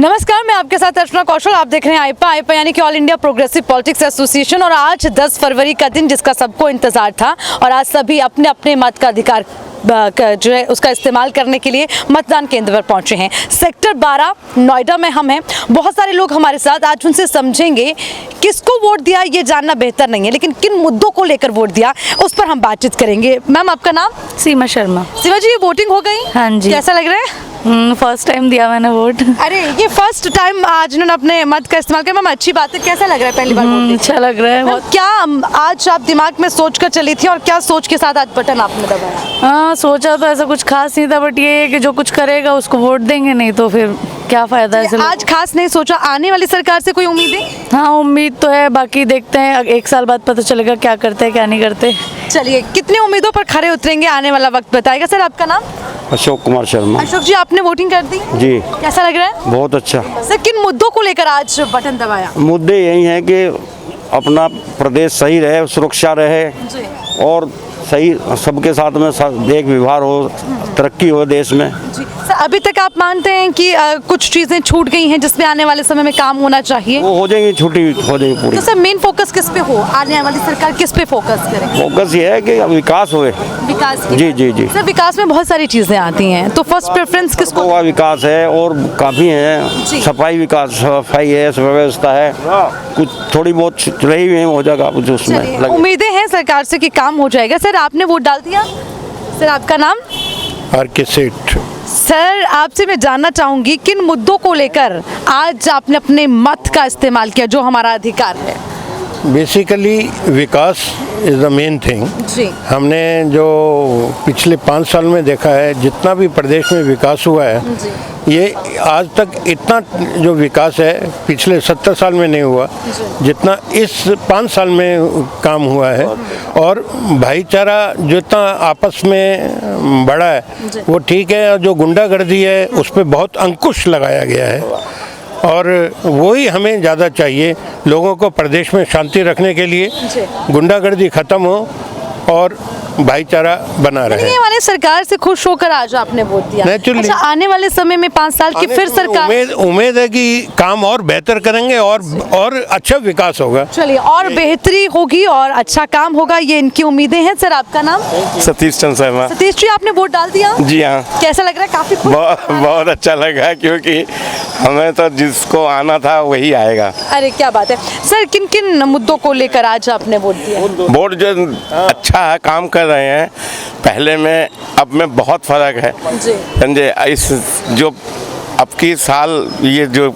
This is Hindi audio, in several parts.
नमस्कार, मैं आपके साथ अर्चना कौशल। आप देख रहे हैं आईपा यानी कि all India progressive politics association. और आज 10 फरवरी का दिन जिसका सबको इंतजार था और आज सभी अपने अपने मत का अधिकार जो है उसका इस्तेमाल करने के लिए मतदान केंद्र पर पहुंचे हैं। सेक्टर 12 नोएडा में हम हैं। बहुत सारे लोग हमारे साथ, आज उनसे समझेंगे किसको वोट दिया ये जानना बेहतर नहीं है, लेकिन किन मुद्दों को लेकर वोट दिया उस पर हम बातचीत करेंगे। मैम, आपका नाम? सीमा शर्मा। सीमा जी, ये वोटिंग हो गई? हाँ जी। कैसा लग रहा है? फर्स्ट टाइम दिया मैंने वोट। अरे, ये फर्स्ट टाइम आज इन्होंने अपने मत का इस्तेमाल किया। मैम, अच्छी बात है। कैसा लग रहा है पहली बार वोट? अच्छा लग रहा है बहुत। क्या आज आप दिमाग में सोच कर चली थी और क्या सोच के साथ आज बटन आपने दबाया? हाँ, सोचा तो ऐसा कुछ खास नहीं था, बट ये है कि जो कुछ करेगा उसको वोट देंगे, नहीं तो फिर क्या फायदा है। आज खास नहीं सोचा। आने वाली सरकार से कोई उम्मीदें? हाँ, उम्मीद तो है, बाकी देखते हैं 1 साल बाद पता चलेगा क्या करते हैं क्या नहीं करते। चलिए, कितनी उम्मीदों पर खरे उतरेंगे आने वाला वक्त बताएगा। सर, आपका नाम? अशोक कुमार शर्मा। अशोक जी, आपने वोटिंग कर दी? जी। कैसा लग रहा है? बहुत अच्छा। सर, किन मुद्दों को लेकर आज बटन दबाया? मुद्दे यही हैं कि अपना प्रदेश सही रहे, सुरक्षा रहे जी। और सही सबके साथ में देख व्यवहार हो, तरक्की हो देश में। जी। सर, अभी तक आप मानते हैं कि कुछ चीजें छूट गई हैं जिसमें आने वाले समय में काम होना चाहिए? वो हो जाएंगी, छुट्टी हो जाएगी पूरी। तो सर, मेन फोकस किस पे हो? आने वाली सरकार किस पे फोकस करे? फोकस ये है कि विकास होए। विकास की? जी जी जी। सर, विकास में बहुत सारी चीजें आती हैं, तो फर्स्ट प्रेफरेंस किसको? का विकास है और काफ़ी है। जी। सफाई विकास, सफाई है, व्यवस्था है, कुछ थोड़ी बहुत रही हुई है, हो जाएगा कुछ उसमें लगे। उम्मीदें हैं सरकार से कि काम हो जाएगा। सर, आपने वोट डाल दिया? सर, आपका नाम? आर.के. सेठ। सर, आपसे मैं जानना चाहूंगी किन मुद्दों को लेकर आज आपने अपने मत का इस्तेमाल किया, जो हमारा अधिकार है? Basically vikas is the main thing. जी। हमने जो पिछले 5 साल में देखा है, जितना भी प्रदेश में विकास हुआ है, ये आज तक इतना जो विकास है पिछले 70 साल में नहीं हुआ जितना इस 5 साल में काम हुआ है। और भाईचारा जितना आपस में बढ़ा है वो ठीक है, और जो गुंडागर्दी है उस पर बहुत अंकुश लगाया गया है और वही हमें ज़्यादा चाहिए। लोगों को प्रदेश में शांति रखने के लिए गुंडागर्दी ख़त्म हो और भाईचारा बना रहे। ये वाले सरकार से खुश होकर आज आपने वोट दिया? अच्छा, आने वाले समय में 5 साल की फिर सरकार? उम्मीद है कि काम और बेहतर करेंगे और अच्छा विकास होगा। चलिए, और बेहतरी होगी और अच्छा काम होगा, ये इनकी उम्मीदें हैं। सर, आपका नाम? सतीश चंद्र शर्मा। सतीश जी, आपने वोट डाल दिया? जी हाँ। कैसा लग रहा है? काफी खुश? बहुत अच्छा लगा, क्योंकि हमें तो जिसको आना था वही आएगा। अरे, क्या बात है। सर, किन किन मुद्दों को लेकर आज आपने वोट दिया? वोट जो अच्छा है, काम कर रहे हैं पहले में अब में बहुत फर्क है। जी। समझे, इस जो अब की साल ये जो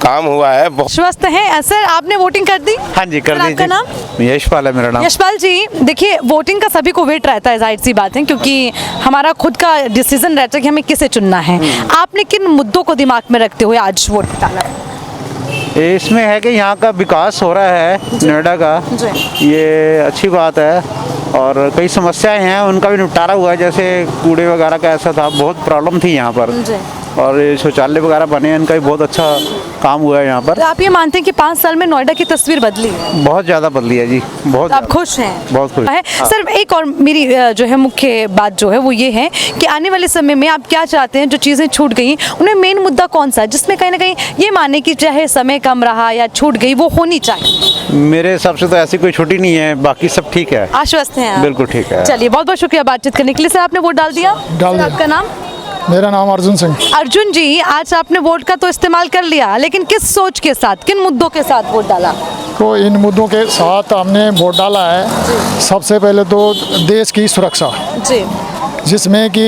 काम हुआ है बहुत स्वस्थ है। सर, आपने वोटिंग कर दी? हाँ जी, कर दी। आपका नाम? यशपाल है मेरा नाम। यशपाल जी, देखिए, वोटिंग का सभी को वेट रहता है, जाहिर सी बात है, क्योंकि हमारा खुद का डिसीजन रहता है कि हमें किसे चुनना है। आपने किन मुद्दों को दिमाग में रखते हुए आज वोट डाला? इसमें है कि यहाँ का विकास हो रहा है, नोएडा का, ये अच्छी बात है। और कई समस्याएं हैं, उनका भी निपटारा हुआ है, जैसे कूड़े वगैरह का ऐसा था, बहुत प्रॉब्लम थी यहाँ पर। और ये शौचालय वगैरह बने हैं, इनका भी बहुत अच्छा काम हुआ है यहाँ पर। तो आप ये मानते हैं कि 5 साल में नोएडा की तस्वीर बदली है? बहुत ज़्यादा बदली है जी, बहुत। तो आप खुश हैं? बहुत खुश है। सर, एक और मेरी जो है मुख्य बात जो है वो ये है कि आने वाले समय में आप क्या चाहते हैं, जो चीज़ें छूट गई उन्हें मेन मुद्दा कौन सा है जिसमें कहीं ना कहीं ये माने कि चाहे समय कम रहा या छूट गई वो होनी चाहिए? मेरे हिसाब से तो ऐसी कोई छुट्टी नहीं है, बाकी सब ठीक है। आश्वस्त हैं आप? बिल्कुल ठीक है। चलिए, बहुत बहुत शुक्रिया बातचीत करने के लिए। सर, आपने वोट डाल दिया? डाल दिया। आपका नाम? मेरा नाम अर्जुन सिंह। अर्जुन जी, आज आपने वोट का तो इस्तेमाल कर लिया, लेकिन किस सोच के साथ, किन मुद्दों के साथ वोट डाला? तो इन मुद्दों के साथ हमने वोट डाला है। सबसे पहले तो देश की सुरक्षा, जी, जिसमें कि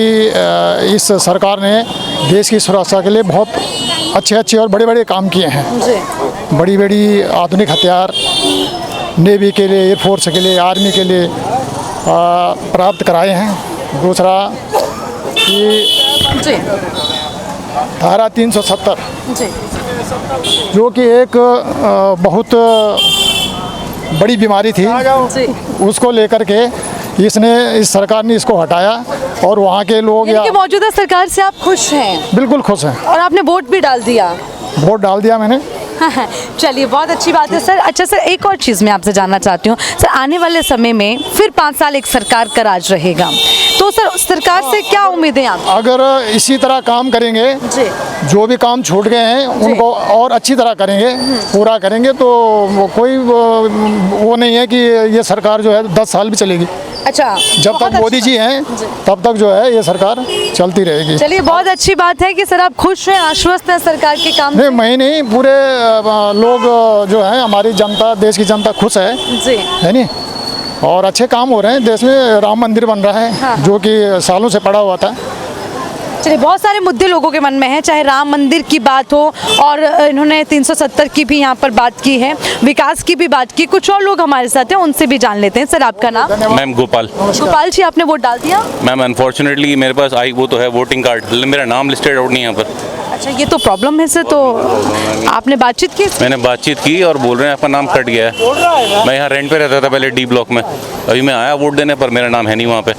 इस सरकार ने देश की सुरक्षा के लिए बहुत अच्छे और बड़े काम किए हैं। जी। बड़ी आधुनिक हथियार नेवी के लिए, एयरफोर्स के लिए, आर्मी के लिए प्राप्त कराए हैं। दूसरा कि जी, धारा 370, जी, जो कि एक बहुत बड़ी बीमारी थी, जी। उसको लेकर के इस सरकार ने इसको हटाया और वहाँ के लोग यानी कि मौजूदा सरकार से आप खुश हैं? बिल्कुल खुश हैं। और आपने वोट भी डाल दिया? वोट डाल दिया मैंने। चलिए, बहुत अच्छी बात है सर। अच्छा सर, एक और चीज़ मैं आपसे जानना चाहती हूँ सर, आने वाले समय में फिर 5 साल एक सरकार का राज रहेगा, तो सर सरकार से क्या उम्मीदें आप? अगर इसी तरह काम करेंगे, जी जो भी काम छूट गए हैं उनको और अच्छी तरह करेंगे, पूरा करेंगे, तो कोई वो नहीं है कि ये सरकार जो है 10 साल भी चलेगी। अच्छा, जब बहुत तक मोदी अच्छी जी हैं तब तक जो है ये सरकार चलती रहेगी। चलिए, बहुत अच्छी बात है कि सर आप खुश हैं, आश्वस्त हैं सरकार के काम नहीं, से। मैं नहीं, पूरे लोग जो है, हमारी जनता, देश की जनता खुश है जी नहीं? और अच्छे काम हो रहे हैं देश में। राम मंदिर बन रहा है, हाँ। जो कि सालों से पड़ा हुआ था। चलिए, बहुत सारे मुद्दे लोगों के मन में हैं, चाहे राम मंदिर की बात हो, और इन्होंने 370 की भी यहाँ पर बात की है, विकास की भी बात की। कुछ और लोग हमारे साथ हैं, उनसे भी जान लेते हैं। सर, आपका नाम? मैम गोपाल। गोपाल जी, आपने वोट डाल दिया? मैम अनफॉर्चुनेटली मेरे पास आई वो तो है वोटिंग कार्ड, मेरा नाम लिस्टेड आउट नहीं है यहाँ पर। अच्छा, ये तो प्रॉब्लम है सर। तो आपने बातचीत की? मैंने बातचीत की और बोल रहे हैं आपका नाम कट गया है। मैं यहाँ रेंट पे रहता था पहले, डी ब्लॉक में। अभी मैं आया वोट देने पर मेरा नाम है नहीं वहाँ पे।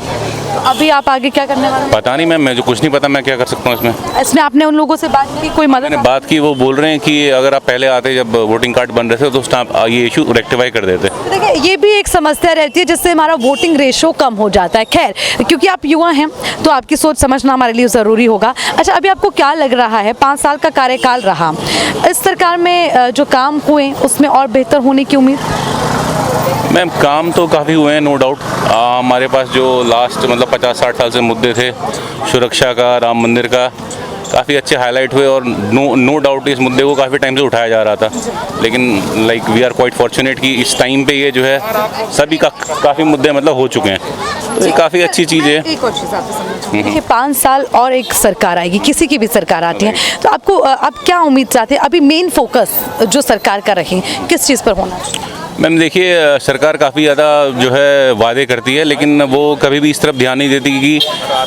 अभी आप आगे क्या करने वाले हैं? पता नहीं मैम, मुझे कुछ नहीं पता मैं क्या कर सकता हूँ इसमें। इसमें आपने उन लोगों से बात की, कोई मदद? मैंने बात की, वो बोल रहे हैं कि अगर आप पहले आते जब वोटिंग कार्ड बन रहे थे तो स्टाम्प ये इशू रेक्टिफाई कर देते। देखिए, ये भी एक समस्या रहती है जिससे हमारा वोटिंग रेशो कम हो जाता है। खैर, क्योंकि आप युवा हैं तो आपकी सोच समझना हमारे लिए ज़रूरी होगा। अच्छा, अभी आपको क्या लग रहा है, 5 साल का कार्यकाल रहा, इस सरकार में जो काम हुए उसमें और बेहतर होने की उम्मीद? मैम काम तो काफ़ी हुए हैं, नो डाउट। हमारे पास जो लास्ट मतलब 50-60 साल से मुद्दे थे, सुरक्षा का, राम मंदिर का, काफ़ी अच्छे हाईलाइट हुए और नो डाउट इस मुद्दे को काफ़ी टाइम से उठाया जा रहा था। लेकिन like we are quite fortunate कि इस टाइम पे ये जो है सभी का काफ़ी मुद्दे मतलब हो चुके हैं, तो ये काफ़ी अच्छी चीज़ है। एक और चीज़ आपसे समझ, देखिए 5 साल और एक सरकार आएगी, किसी की भी सरकार आती है, तो आपको आप क्या उम्मीद चाहते हैं? अभी मेन फोकस जो सरकार का रहे किस चीज़ पर होना चाहिए? मैम देखिए, सरकार काफ़ी ज़्यादा जो है वादे करती है, लेकिन वो कभी भी इस तरफ ध्यान नहीं देती कि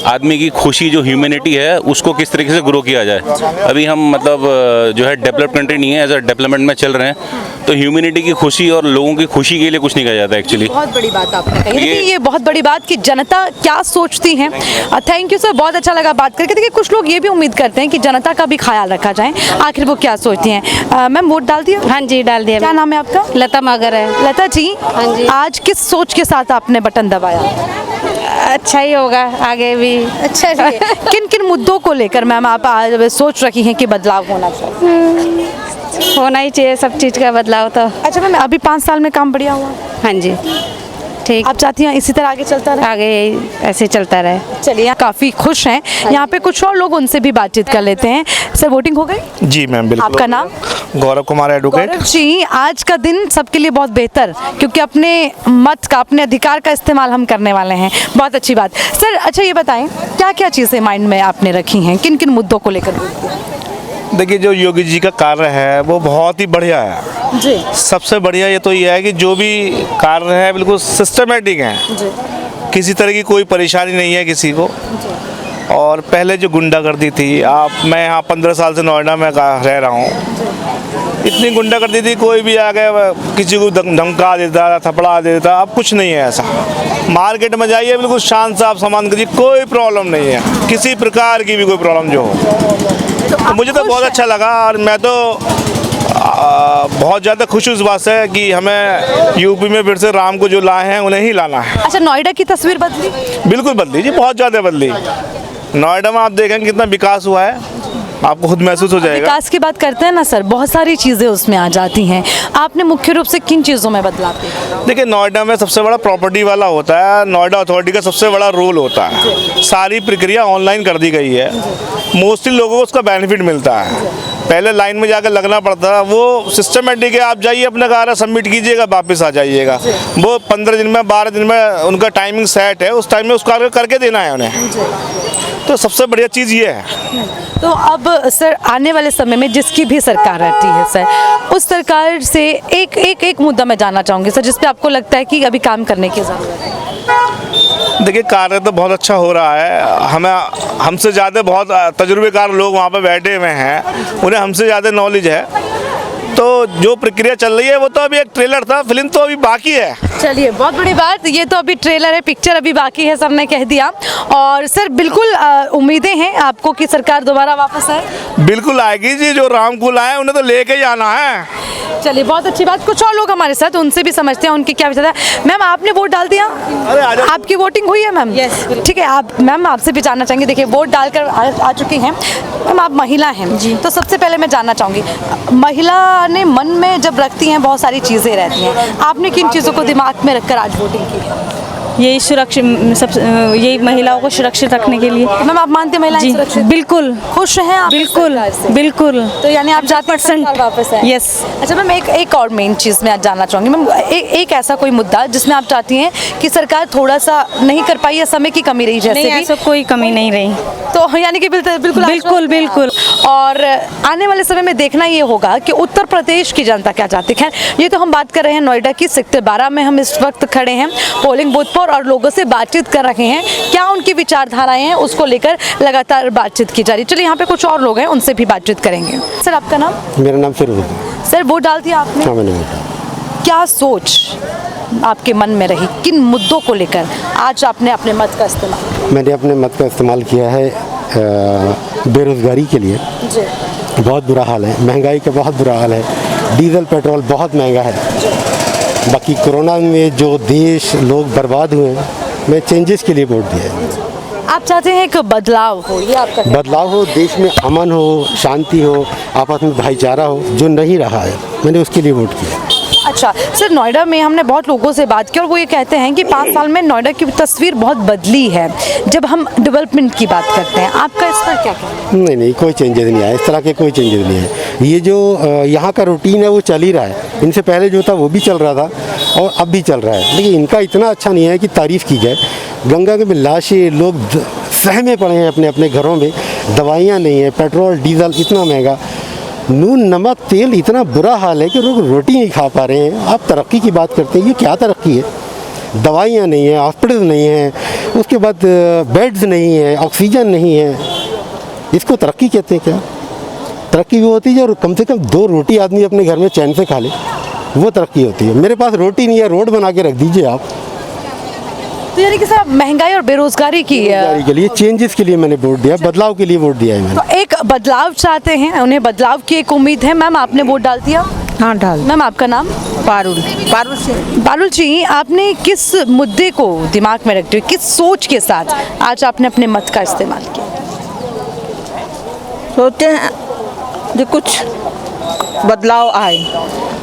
आदमी की खुशी जो ह्यूमैनिटी है उसको किस तरीके से ग्रो किया जाए। अभी हम मतलब जो है डेवलप्ड कंट्री नहीं है, एज अ डेवलपमेंट में चल रहे हैं, तो ह्यूमैनिटी की खुशी और लोगों की खुशी के लिए कुछ नहीं कहा जाता एक्चुअली। बहुत बड़ी बात आपने कही। देखिए, ये बहुत बड़ी बात कि जनता क्या सोचती है। थैंक यू सर, बहुत अच्छा लगा बात करके। देखिए, कुछ लोग ये भी उम्मीद करते हैं कि जनता का भी ख्याल रखा जाए, आखिर वो क्या सोचती हैं। मैम, वोट डाल दिया? हाँ जी, डाल दिया। क्या नाम है आपका? लता मगर है। लता जी, हाँ जी। आज किस सोच के साथ आपने बटन दबाया? अच्छा ही होगा आगे भी। अच्छा जी। किन किन मुद्दों को लेकर मैम आप आज सोच रखी हैं कि बदलाव होना चाहिए? होना ही चाहिए सब चीज़ का बदलाव तो। अच्छा मैम, अभी 5 साल में काम बढ़िया हुआ? हाँ जी, ठीक। आप चाहती हैं इसी तरह आगे चलता रहे? आगे यही ऐसे चलता रहे। चलिए, यहाँ काफ़ी खुश हैं। यहाँ पे कुछ और लोग, उनसे भी बातचीत कर लेते हैं। सर, वोटिंग हो गई? जी मैम, बिल्कुल। आपका नाम? गौरव कुमार, एडवोकेट। गौरव जी, आज का दिन सबके लिए बहुत बेहतर, क्योंकि अपने मत का, अपने अधिकार का इस्तेमाल हम करने वाले हैं। बहुत अच्छी बात। सर, अच्छा ये बताएं, क्या क्या चीज़ें माइंड में आपने रखी हैं, किन किन मुद्दों को लेकर? देखिए, जो योगी जी का कार्य है वो बहुत ही बढ़िया है जी। सबसे बढ़िया ये तो ये है कि जो भी कार्य है बिल्कुल सिस्टमेटिक है, किसी तरह की कोई परेशानी नहीं है किसी को। और पहले जो गुंडागर्दी थी, मैं यहाँ 15 साल से नोएडा में रह रहा हूँ, इतनी गुंडागर्दी थी, कोई भी आ गया किसी को धमका देता, थपड़ा देता। अब कुछ नहीं है ऐसा। मार्केट में जाइए, बिल्कुल शांत से आप सामान करिए, कोई प्रॉब्लम नहीं है, किसी प्रकार की भी कोई प्रॉब्लम जो हो। तो मुझे तो बहुत अच्छा लगा, और मैं तो बहुत ज़्यादा खुश हूँ इस बात से कि हमें यूपी में फिर से राम को जो लाए हैं उन्हें ही लाना है। अच्छा, नोएडा की तस्वीर बदली? बिल्कुल बदली जी, बहुत ज़्यादा बदली। नोएडा में आप देखेंगे कितना विकास हुआ है, आपको खुद महसूस हो जाएगा। विकास की बात करते हैं ना सर, बहुत सारी चीज़ें उसमें आ जाती हैं। आपने मुख्य रूप से किन चीज़ों में बदलाव किया? देखिए, नोएडा में सबसे बड़ा प्रॉपर्टी वाला होता है, नोएडा अथॉरिटी का सबसे बड़ा रोल होता है। सारी प्रक्रिया ऑनलाइन कर दी गई है, मोस्टली लोगों को उसका बेनिफिट मिलता है। पहले लाइन में जाकर लगना पड़ता था, वो सिस्टमेटिक है, आप जाइए अपना कार्य सबमिट कीजिएगा, वापस आ जाइएगा। वो 15 दिन में, 12 दिन में उनका टाइमिंग सेट है, उस टाइम में उस कार्य करके देना है उन्हें। तो सबसे बढ़िया चीज़ ये है। तो अब सर, आने वाले समय में जिसकी भी सरकार रहती है सर, उस सरकार से एक मुद्दा मैं जानना चाहूँगी सर, जिस पे आपको लगता है कि अभी काम करने की ज़रूरत है। देखिए, कार्य तो बहुत अच्छा हो रहा है, हमसे ज़्यादा बहुत तजुर्बेकार लोग वहाँ पर बैठे हुए हैं, उन्हें हमसे ज़्यादा नॉलेज है। तो जो प्रक्रिया चल रही है वो तो अभी एक ट्रेलर था, फिल्म तो अभी बाकी है। चलिए, बहुत बड़ी बात, ये तो अभी ट्रेलर है, पिक्चर अभी बाकी है, सबने कह दिया। और सर बिल्कुल उम्मीदें हैं आपको कि सरकार दोबारा वापस आए? बिल्कुल आएगी जी, जो रामकुल आए उन्हें तो लेके ही आना है। चलिए, बहुत अच्छी बात। कुछ और लोग हमारे साथ, उनसे भी समझते हैं उनके क्या विचार है। मैम, आपने वोट डाल दिया? अरे आ जाओ। आपकी वोटिंग हुई है मैम? Yes, ठीक है, आप मैम आपसे भी जानना चाहेंगे। देखिए, वोट डालकर आ चुकी हैं मैम, आप महिला हैं जी, तो सबसे पहले मैं जानना चाहूँगी, महिला ने मन में जब रखती हैं बहुत सारी चीज़ें रहती हैं, आपने किन चीज़ों को दिमाग में रखकर आज वोटिंग की है? यही सुरक्षित यही महिलाओं को सुरक्षित रखने के लिए। तो मैम, आप मानते हैं महिलाएं जी सुरक्षित? बिल्कुल खुश हैं आप? बिल्कुल सरकार से? बिल्कुल। तो यानी आप जाते हैं सरकार वापस है? यस। अच्छा मैम, एक और मेन चीज़ मैं आज जानना चाहूँगी मैम, एक ऐसा कोई मुद्दा जिसमें आप चाहती हैं कि सरकार थोड़ा सा नहीं कर पाई या समय की कमी रही, जैसे नहीं, भी ऐसा कोई कमी नहीं रही। तो यानी कि बिल्कुल बिल्कुल बिल्कुल। और आने वाले समय में देखना ये होगा कि उत्तर प्रदेश की जनता क्या चाहती है। खैर, ये तो हम बात कर रहे हैं नोएडा की सेक्टर 12 में हम इस वक्त खड़े हैं पोलिंग बूथ पर और लोगों से बातचीत कर रहे हैं, क्या उनकी विचारधाराएं हैं उसको लेकर लगातार बातचीत की जा रही है। चलिए, यहाँ पे कुछ और लोग हैं, उनसे भी बातचीत करेंगे। सर, आपका नाम? मेरा नाम फिरोज। सर, वोट डाल दिया आपने? हाँ, मैंने वोट। क्या सोच आपके मन में रही, किन मुद्दों को लेकर आज आपने अपने मत का इस्तेमाल? मैंने अपने मत का इस्तेमाल किया है बेरोज़गारी के लिए। जी। बहुत बुरा हाल है, महंगाई का बहुत बुरा हाल है, डीजल पेट्रोल बहुत महंगा है। बाकी कोरोना में जो देश लोग बर्बाद हुए हैं, मैं चेंजेस के लिए वोट दिया है। आप चाहते हैं एक बदलाव हो, ये आपका? बदलाव हो, देश में अमन हो, शांति हो, आपस में भाईचारा हो, जो नहीं रहा है, मैंने उसके लिए वोट किया। अच्छा सर, नोएडा में हमने बहुत लोगों से बात की और वो ये कहते हैं कि 5 साल में नोएडा की तस्वीर बहुत बदली है जब हम डेवलपमेंट की बात करते हैं। आपका इस पर क्या कहना है? नहीं, कोई चेंजेस नहीं आया, इस तरह के कोई चेंजेस नहीं है। ये जो यहाँ का रूटीन है वो चल ही रहा है, इनसे पहले जो था वो भी चल रहा था और अब भी चल रहा है, लेकिन इनका इतना अच्छा नहीं है कि तारीफ़ की जाए। गंगा के में लाशें, लोग सहमे पड़े हैं अपने अपने घरों में, दवाइयाँ नहीं है, पेट्रोल डीजल इतना महंगा, नून नमक तेल इतना बुरा हाल है कि लोग रोटी नहीं खा पा रहे हैं। आप तरक्की की बात करते हैं, ये क्या तरक्की है? दवाइयाँ नहीं है, हॉस्पिटल नहीं है, उसके बाद बेड्स नहीं है, ऑक्सीजन नहीं है, इसको तरक्की कहते हैं क्या? तरक्की वो होती है जो कम से कम 2 रोटी आदमी अपने घर में चैन से खा ले, वो तरक्की होती है। मेरे पास रोटी नहीं है, रोड बना के रख दीजिए आप। तो यानी कि सर महंगाई और बेरोजगारी की के लिए, चेंजेस के लिए मैंने वोट दिया, बदलाव के लिए वोट दिया है मैंने। तो एक बदलाव चाहते हैं, उन्हें बदलाव की एक उम्मीद है। मैम, आपने वोट डाल दिया? हाँ, डाल। मैम, आपका नाम? पारुल से। बालुल जी, आपने किस मुद्दे को दिमाग में रखते हुए, किस सोच के साथ आज आपने अपने मत का इस्तेमाल किया? सोचते हैं जो कुछ बदलाव आए।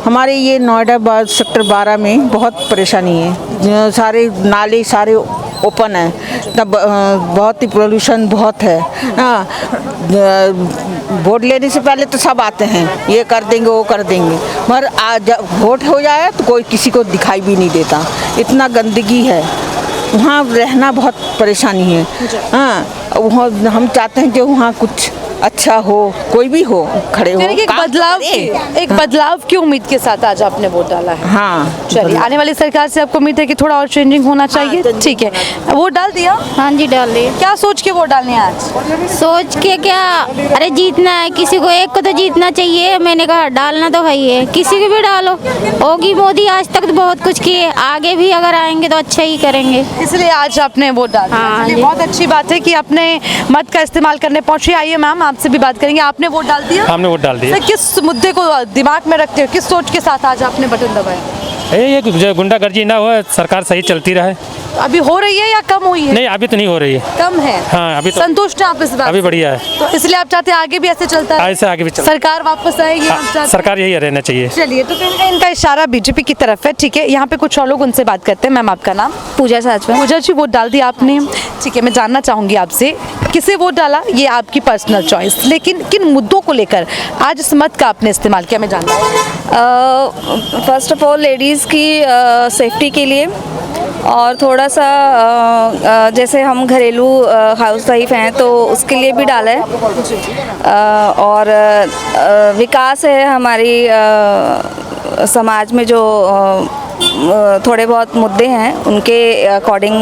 हमारे ये नोएडा सेक्टर 12 में बहुत परेशानी है, सारे नाले सारे ओपन है, तब बहुत ही पोल्यूशन बहुत है। हाँ, वोट लेने से पहले तो सब आते हैं, ये कर देंगे वो कर देंगे, मगर आज वोट हो जाए तो कोई किसी को दिखाई भी नहीं देता, इतना गंदगी है वहाँ, रहना बहुत परेशानी है। हाँ, वहाँ हम चाहते हैं जो वहाँ कुछ अच्छा हो, कोई भी हो, खड़े हो, एक बदलाव की, एक बदलाव की उम्मीद के साथ आज आपने वोट डाला है। हाँ, चलिए, आने वाली सरकार से आपको उम्मीद है कि थोड़ा और चेंजिंग होना चाहिए। ठीक है, वोट डाल दिया? हाँ जी, डाल दिए। क्या सोच के वोट डालने आज? सोच के क्या, अरे जीतना है, किसी को एक को तो जीतना चाहिए। मैंने कहा डालना तो है ही है, किसी को भी डालो। होगी मोदी आज तक तो बहुत कुछ किए, आगे भी अगर आएंगे तो अच्छा ही करेंगे, इसलिए आज आपने वोट डाला। हाँ जी। बहुत अच्छी बात है कि आपने मत का इस्तेमाल करने पहुंचे। आइए मैम, आपसे भी बात करेंगे। आपने वोट डाल दिया? हमने वोट डाल दिया। सर, किस मुद्दे को दिमाग में रखते हो, किस सोच के साथ आज आपने बटन दबाया? ये जो गुंडागर्दी ना हो, सरकार सही चलती रहे। अभी हो रही है या कम हुई है? नहीं, अभी तो नहीं हो रही है। कम है? हाँ, अभी तो संतुष्ट हैं आप इस बात अभी से? बढ़िया है। तो इसलिए आप चाहते हैं आगे भी ऐसे चलता है? ऐसे आगे भी चल, सरकार वापस आएगी, आप चाहते हैं? सरकार यही रहना चाहिए। चलिए, तो कहीं ना कहीं इनका इशारा बीजेपी की तरफ है। ठीक है, यहाँ पे कुछ और लोग, उनसे बात करते हैं। मैम, आपका नाम? पूजा साजवा। पूजा जी, वोट डाल दिया आपने? ठीक है, मैं जानना चाहूँगी आपसे, किसे वोट डाला ये आपकी पर्सनल चॉइस, लेकिन किन मुद्दों को लेकर आज इस मत का आपने इस्तेमाल किया, मैं जानना चाहूँगी। फर्स्ट ऑफ ऑल लेडीज़ की सेफ्टी के लिए, और थोड़ा सा जैसे हम घरेलू हाउस वाइफ हैं तो उसके लिए भी डाला है, और विकास है हमारी समाज में जो थोड़े बहुत मुद्दे हैं उनके अकॉर्डिंग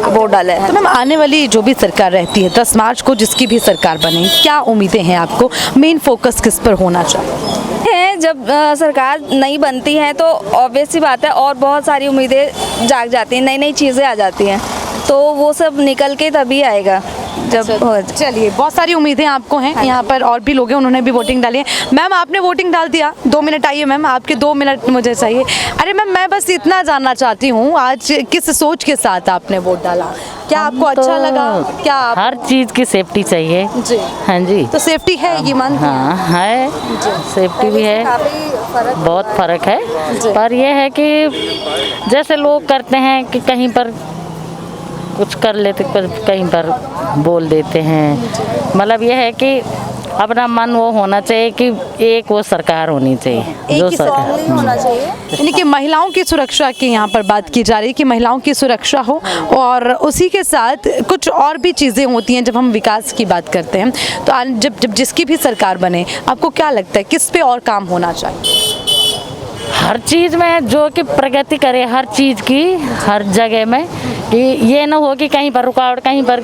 वोट डाला है। तो मैम, आने वाली जो भी सरकार रहती है 10 मार्च को, जिसकी भी सरकार बने, क्या उम्मीदें हैं आपको? मेन फोकस किस पर होना चाहिए? जब सरकार नई बनती है तो ऑब्वियस सी बात है और बहुत सारी उम्मीदें जाग जाती हैं, नई नई चीज़ें आ जाती हैं, तो वो सब निकल के तभी आएगा जब हो। चलिए, बहुत सारी उम्मीदें आपको हैं। यहाँ पर और भी लोग हैं, उन्होंने भी वोटिंग डाली है। मैम, आपने वोटिंग डाल दिया, 2 मिनट आइए मैम, आपके 2 मिनट मुझे चाहिए। अरे मैम, मैं बस इतना जानना चाहती हूँ, आज किस सोच के साथ आपने वोट डाला? क्या आपको अच्छा लगा? क्या हर चीज़ की सेफ्टी चाहिए जी? हाँ जी, तो सेफ्टी है ये मानती हैं? हाँ है, सेफ्टी भी है, बहुत फर्क है। पर यह है कि जैसे लोग करते हैं कि कहीं पर कुछ कर लेते, कहीं पर बोल देते हैं। मतलब यह है कि अपना मन वो होना चाहिए कि एक वो सरकार होनी चाहिए, जो सरकार होना चाहिए। यानी कि महिलाओं की सुरक्षा की यहाँ पर बात की जा रही है कि महिलाओं की सुरक्षा हो, और उसी के साथ कुछ और भी चीज़ें होती हैं जब हम विकास की बात करते हैं। तो जब जिसकी भी सरकार बने, आपको क्या लगता है किस पे और काम होना चाहिए? हर चीज़ में जो कि प्रगति करे, हर चीज़ की, हर जगह में, कि ये ना हो कि कहीं पर रुकावट, कहीं पर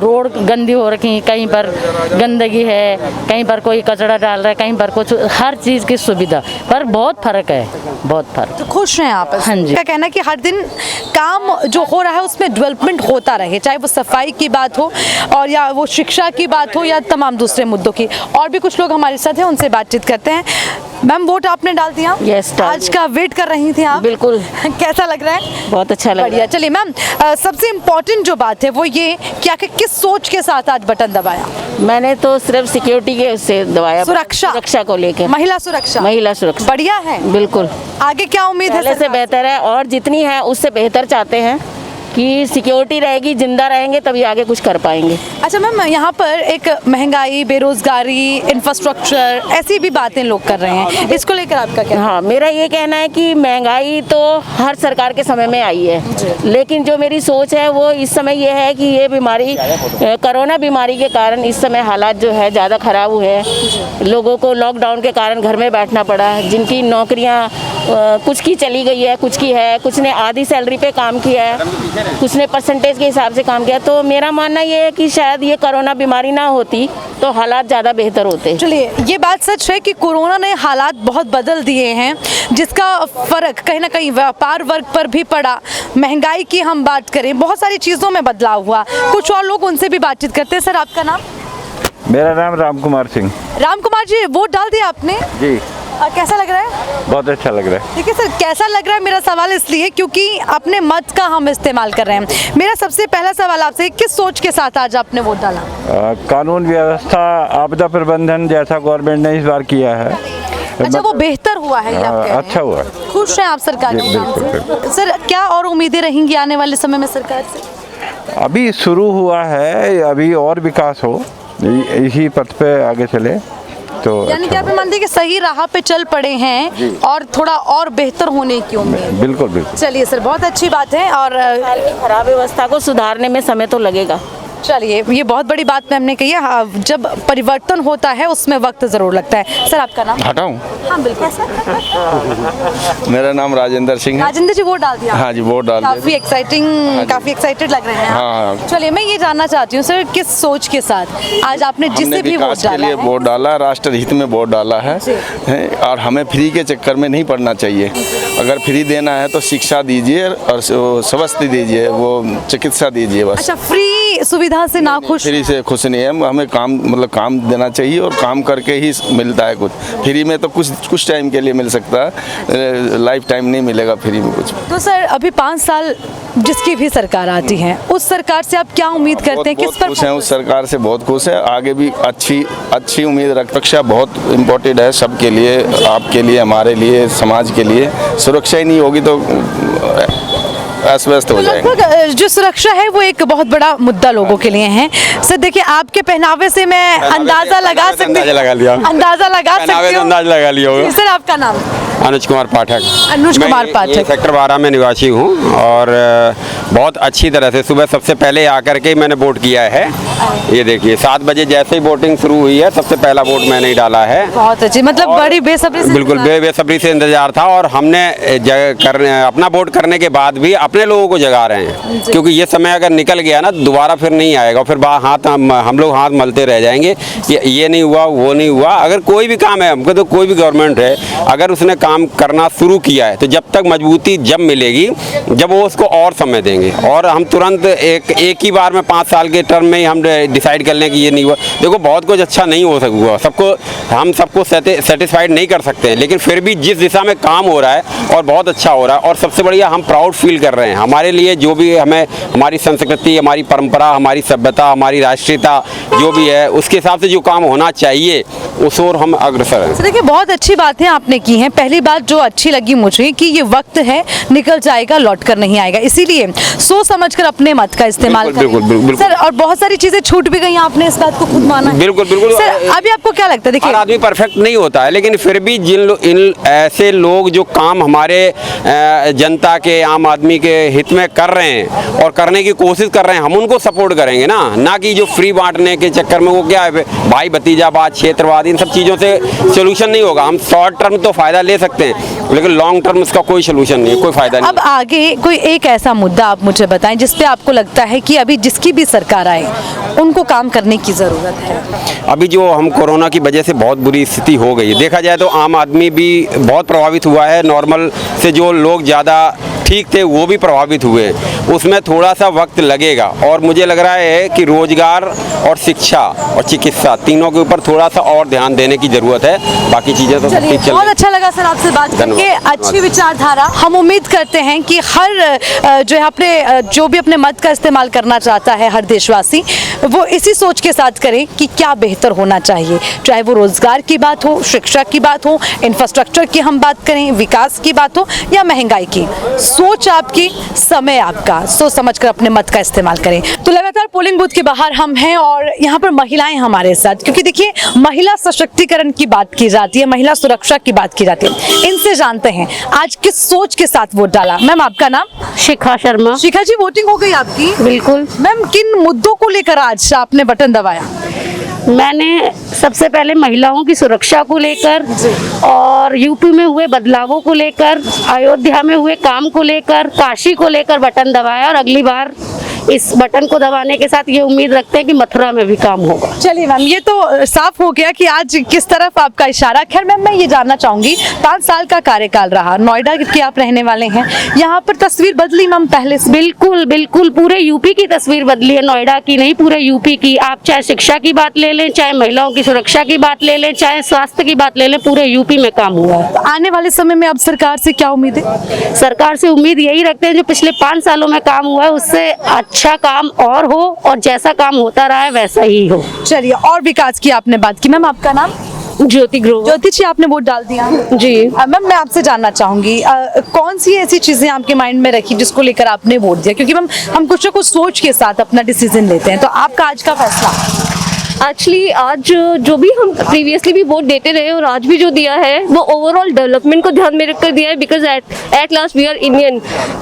रोड गंदी हो रखी, कहीं पर गंदगी है, कहीं पर कोई कचरा डाल रहा है, कहीं पर कुछ, हर चीज़ की सुविधा पर बहुत फ़र्क है, बहुत फ़र्क। तो खुश हैं आप? हाँ जी। क्या कहना है कि हर दिन काम जो हो रहा है उसमें डेवलपमेंट होता रहे, चाहे वो सफाई की बात हो और या वो शिक्षा की बात हो या तमाम दूसरे मुद्दों की। और भी कुछ लोग हमारे साथ हैं, उनसे बातचीत करते हैं। मैम, वोट आपने डाल दिया? यस, आज का वेट कर रही थी आप? बिल्कुल। कैसा लग रहा है? बहुत अच्छा लग रहा है। चलिए मैम, सबसे इम्पोर्टेंट जो बात है वो ये कि आखिर किस सोच के साथ आज बटन दबाया? मैंने तो सिर्फ सिक्योरिटी के उससे दबाया, सुरक्षा को लेकर, महिला सुरक्षा। महिला सुरक्षा बढ़िया है, बिल्कुल। आगे क्या उम्मीद है? पहले से बेहतर है, और जितनी है उससे बेहतर चाहते हैं कि सिक्योरिटी रहेगी, जिंदा रहेंगे तभी आगे कुछ कर पाएंगे। अच्छा मैम, यहाँ पर एक महंगाई, बेरोजगारी, इंफ्रास्ट्रक्चर, ऐसी भी बातें लोग कर रहे हैं, इसको लेकर आपका क्या? हाँ, मेरा ये कहना है कि महंगाई तो हर सरकार के समय में आई है, लेकिन जो मेरी सोच है वो इस समय ये है कि ये बीमारी, कोरोना बीमारी के कारण इस समय हालात जो है ज़्यादा ख़राब हुए हैं। लोगों को लॉकडाउन के कारण घर में बैठना पड़ा, जिनकी नौकरियाँ कुछ की चली गई है, कुछ की है, कुछ ने आधी सैलरी पे काम किया है, कुछ ने परसेंटेज के हिसाब से काम किया। तो मेरा मानना ये है कि शायद ये कोरोना बीमारी ना होती तो हालात ज़्यादा बेहतर होते। चलिए, ये बात सच है कि कोरोना ने हालात बहुत बदल दिए हैं, जिसका फ़र्क कहीं ना कहीं व्यापार वर्ग पर भी पड़ा। महंगाई की हम बात करें, बहुत सारी चीज़ों में बदलाव हुआ। कुछ और लोग, उनसे भी बातचीत करते हैं। सर, आपका नाम? मेरा नाम राम कुमार सिंह। राम कुमार जी, वोट डाल दिया आपने? जी। कैसा लग रहा है? बहुत अच्छा लग रहा है। देखिए सर, कैसा लग रहा है, मेरा सवाल इसलिए क्योंकि अपने मत का हम इस्तेमाल कर रहे हैं। मेरा सबसे पहला सवाल आपसे, किस सोच के साथ आज आपने वोट डाला? कानून व्यवस्था, आपदा प्रबंधन जैसा गवर्नमेंट ने इस बार किया है। अच्छा, वो बेहतर हुआ है, ये आप कह रहे हैं? अच्छा हुआ। खुश हैं आप सरकार के काम से? सर, क्या और उम्मीदें रहेंगी आने वाले समय में सरकार से? अभी शुरू हुआ है, अभी और विकास हो, इसी पथ पे आगे चले तो यानी कि आप मानते हैं कि सही राह पे चल पड़े हैं और थोड़ा और बेहतर होने की उम्मीद? बिल्कुल बिल्कुल। चलिए सर, बहुत अच्छी बात है। और खराब व्यवस्था को सुधारने में समय तो लगेगा। चलिए, ये बहुत बड़ी बात मैम ने कही है। हाँ, जब परिवर्तन होता है उसमें वक्त ज़रूर लगता है। सर, आपका नाम? हटाऊं? हाँ बिल्कुल सर। मेरा नाम राजेंद्र सिंह है। राजेंद्र जी, वोट डाल दिया? हाँ जी, वोट डाल दिया। काफ़ी एक्साइटिंग, काफ़ी एक्साइटेड लग रहे हैं आप। हाँ। चलिए, मैं ये जानना चाहती हूँ सर, किस सोच के साथ आज आपने जिससे भी वोट डाला के लिए वोट डाला, राष्ट्र हित में वोट डाला है, और हमें फ्री के चक्कर में नहीं पड़ना चाहिए। अगर फ्री देना है तो शिक्षा दीजिए और स्वास्थ्य दीजिए, वो चिकित्सा दीजिए बस। अच्छा, फ्री सुविधा से ना खुश? फ्री से खुश नहीं है, हमें काम, मतलब काम देना चाहिए और काम करके ही मिलता है कुछ। फ्री में तो कुछ टाइम के लिए मिल सकता है, लाइफ टाइम नहीं मिलेगा फ्री में कुछ। तो सर, अभी 5 साल जिसकी भी सरकार आती है, उस सरकार से आप क्या उम्मीद करते हैं? किस पर खुश हैं? उस सरकार से बहुत खुश है। आगे भी अच्छी उम्मीद रख। सुरक्षा बहुत इम्पोर्टेंट है सबके लिए, आपके लिए, हमारे लिए, समाज के लिए। सुरक्षा ही नहीं होगी तो अस्त-व्यस्त हो जाएंगे। लगभग जो सुरक्षा है वो एक बहुत बड़ा मुद्दा लोगों के लिए है। सर देखिए, आपके पहनावे से मैं अंदाजा लगा सकती हूँ। लगा लिया। अंदाजा लगा सकती हूँ। अंदाज लगा लिया होगा। सर, आपका नाम? अनुज कुमार पाठक। अनुज कुमार पाठक। मैं सेक्टर 12 में निवासी हूँ और बहुत अच्छी तरह से सुबह सबसे पहले आकर के मैंने वोट किया है। ये देखिए, 7 बजे जैसे ही वोटिंग शुरू हुई है, सबसे पहला वोट मैंने ही डाला है। बहुत अच्छी, मतलब बड़ी बेसब्री से? बिल्कुल बेसब्री से इंतजार था, और हमने अपना वोट करने के बाद भी अपने लोगों को जगा रहे हैं, क्योंकि ये समय अगर निकल गया ना दोबारा फिर नहीं आएगा, फिर हम लोग हाथ मलते रह जाएंगे कि ये नहीं हुआ वो नहीं हुआ। अगर कोई भी काम है, हमको तो कोई भी गवर्नमेंट है, अगर उसने काम करना शुरू किया है तो जब तक मजबूती जब मिलेगी, जब वो उसको और समय देंगे, और हम तुरंत एक ही बार में 5 साल के टर्म में ही हम डिसाइड कर लें कि ये नहीं हुआ। देखो बहुत कुछ अच्छा नहीं हो सकूँगा, हम सबको सेटिस्फाइड नहीं कर सकते हैं, लेकिन फिर भी जिस दिशा में काम हो रहा है और बहुत अच्छा हो रहा है, और सबसे बढ़िया हम प्राउड फील कर रहे हैं। हमारे लिए जो भी हमें हमारी संस्कृति, हमारी परंपरा, हमारी सभ्यता, हमारी राष्ट्रीयता जो भी है, उसके हिसाब से जो काम होना चाहिए उस ओर हम अग्रसर हैं। देखिए बहुत अच्छी बातें आपने की हैं। पहली बात जो अच्छी लगी मुझे कि ये वक्त है, निकल जाएगा, लौट कर नहीं आएगा, इसीलिए सोच समझकर अपने मत का इस्तेमाल करें। बिल्कुल सर, और बहुत सारी चीजें छूट भी गई, आपने इस बात को खुद माना है। बिल्कुल सर, अभी आपको क्या लगता है, देखिए हर आदमी परफेक्ट नहीं होता है, लेकिन फिर भी इन ऐसे लोग जो काम हमारे जनता के, आम आदमी के हित में कर रहे हैं और करने की कोशिश कर रहे हैं, हम उनको सपोर्ट करेंगे ना कि जो फ्री बांटने के चक्कर में, वो क्या है भाई भतीजावाद, क्षेत्रवाद, इन सब चीज़ों से सोल्यूशन नहीं होगा। हम शॉर्ट टर्म तो फ़ायदा ले सकते हैं, लेकिन लॉन्ग टर्म इसका कोई सोल्यूशन नहीं है, कोई फ़ायदा नहीं। अब आगे कोई एक ऐसा मुद्दा आप मुझे बताएं जिस पे आपको लगता है कि अभी जिसकी भी सरकार आए उनको काम करने की ज़रूरत है। अभी जो हम कोरोना की वजह से बहुत बुरी स्थिति हो गई है, देखा जाए तो आम आदमी भी बहुत प्रभावित हुआ है, नॉर्मल से जो लोग ज़्यादा ठीक थे वो भी प्रभावित हुए, उसमें थोड़ा सा वक्त लगेगा, और मुझे लग रहा है कि रोजगार और शिक्षा और चिकित्सा तीनों के ऊपर थोड़ा सा और ध्यान देने की ज़रूरत है। बाकी चीज़ें तो ठीक चल। बहुत अच्छा लगा सर आपसे बात करके, अच्छी विचारधारा। हम उम्मीद करते हैं कि हर जो है अपने जो भी अपने मत का इस्तेमाल करना चाहता है हर देशवासी, वो इसी सोच के साथ करे कि क्या बेहतर होना चाहिए, चाहे वो रोजगार की बात हो, शिक्षा की बात हो, इंफ्रास्ट्रक्चर की हम बात करें, विकास की बात हो या महंगाई की। सोच आपकी, समय आपका, सोच समझकर अपने मत का इस्तेमाल करें। तो लगातार पोलिंग बूथ के बाहर हम हैं और यहाँ पर महिलाएं हमारे साथ, क्योंकि देखिए महिला सशक्तिकरण की बात की जाती है, महिला सुरक्षा की बात की जाती है। इनसे जानते हैं आज किस सोच के साथ वोट डाला। मैम आपका नाम? शिखा शर्मा। शिखा जी, वोटिंग हो गई आपकी? बिल्कुल। मैम किन मुद्दों को लेकर आज आपने बटन दबाया? मैंने सबसे पहले महिलाओं की सुरक्षा को लेकर, और यूपी में हुए बदलावों को लेकर, अयोध्या में हुए काम को लेकर, काशी को लेकर बटन दबाया, और अगली बार इस बटन को दबाने के साथ ये उम्मीद रखते हैं कि मथुरा में भी काम होगा। चलिए मैम, ये तो साफ हो गया कि आज किस तरफ आपका इशारा। खैर मैम, मैं ये जानना चाहूंगी, 5 साल का कार्यकाल रहा, नोएडा के आप रहने वाले हैं, यहाँ पर तस्वीर बदली मैम पहले से? बिल्कुल बिल्कुल, पूरे यूपी की तस्वीर बदली है, नोएडा की नहीं, पूरे यूपी की। आप चाहे शिक्षा की बात ले लें, चाहे महिलाओं की सुरक्षा की बात ले लें, चाहे स्वास्थ्य की बात ले लें, पूरे यूपी में काम हुआ है। तो आने वाले समय में अब सरकार से क्या उम्मीद है? सरकार से उम्मीद यही रखते हैं जो पिछले 5 सालों में काम हुआ है उससे अच्छा काम और हो, और जैसा काम होता रहा है वैसा ही हो। चलिए, और विकास की आपने बात की। मैम आपका नाम? ज्योति ग्रोवर। ज्योति जी, आपने वोट डाल दिया जी। मैम मैं आपसे जानना चाहूंगी, कौन सी ऐसी चीजें आपके माइंड में रखी जिसको लेकर आपने वोट दिया? क्योंकि मैम हम कुछ ना कुछ सोच के साथ अपना डिसीजन लेते हैं, तो आपका आज का फैसला? एक्चुअली आज जो भी हम प्रीवियसली भी वोट देते रहे और आज भी जो दिया है वो ओवरऑल डेवलपमेंट को ध्यान में रखकर दिया है, because at last we are Indian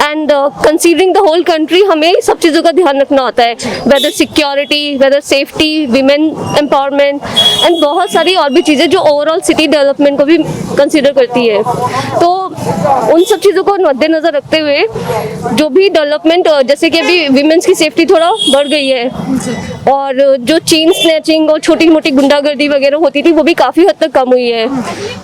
and considering the whole country हमें सब चीज़ों का ध्यान रखना होता है, whether security, whether safety, women empowerment and बहुत सारी और भी चीज़ें जो ओवरऑल सिटी डेवलपमेंट को भी कंसिडर करती है। तो उन सब चीज़ों को मद्देनज़र रखते हुए जो भी डेवलपमेंट, जैसे कि अभी विमेंस की सेफ्टी थोड़ा बढ़ गई है, और जो चेन स्नैचिंग और छोटी मोटी गुंडागर्दी वगैरह होती थी वो भी काफ़ी हद तक कम हुई है।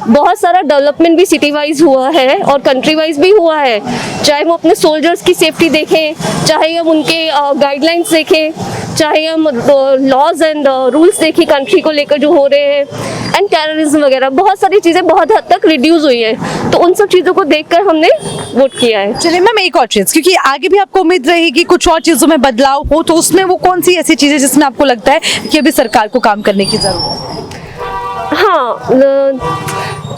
बहुत सारा डेवलपमेंट भी सिटी वाइज हुआ है और कंट्री वाइज भी हुआ है, चाहे वो अपने सोल्जर्स की सेफ्टी देखें, चाहे हम उनके गाइडलाइंस देखें, चाहे हम लॉज एंड रूल्स देखें कंट्री को लेकर जो हो रहे हैं, एंड टेररिज्म वगैरह, बहुत सारी चीज़ें बहुत हद तक रिड्यूस हुई है। तो उन सब चीज़ों को देखकर हमने वोट किया है। चलिए मैम, एक और चीज़, क्योंकि आगे भी आपको उम्मीद रहेगी कुछ और चीज़ों में बदलाव हो, तो उसमें वो कौन सी ऐसी चीज़ें जिसमें आपको लगता है कि अभी सरकार को काम करने की ज़रूरत है? हाँ,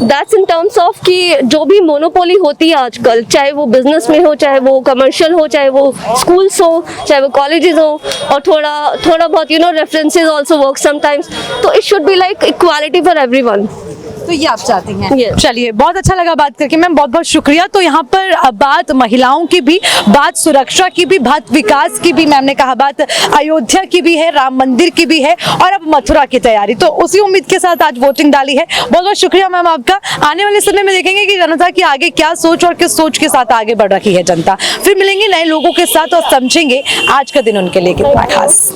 दैट्स इन टर्म्स ऑफ कि जो भी मोनोपोली होती है आजकल, चाहे वो बिजनेस में हो, चाहे वो कमर्शियल हो, चाहे वो स्कूल्स हो, चाहे वो कॉलेजेस हो, और थोड़ा बहुत रेफरेंसेस आल्सो वर्क समटाइम्स, तो it should be like equality for everyone. तो ये आप चाहती हैं। Yes. चलिए, बहुत अच्छा लगा बात करके मैम, बहुत बहुत शुक्रिया। तो यहाँ पर बात महिलाओं की भी, बात सुरक्षा की भी, बात विकास की भी, मैम ने कहा बात अयोध्या की भी है, राम मंदिर की भी है और अब मथुरा की तैयारी। तो उसी उम्मीद के साथ आज वोटिंग डाली है। बहुत बहुत शुक्रिया मैम आपका। आने वाले समय में देखेंगे कि जनता की आगे क्या सोच और किस सोच के साथ आगे बढ़ रही है जनता। फिर मिलेंगे नए लोगों के साथ और समझेंगे आज का दिन उनके लिए कितना खास।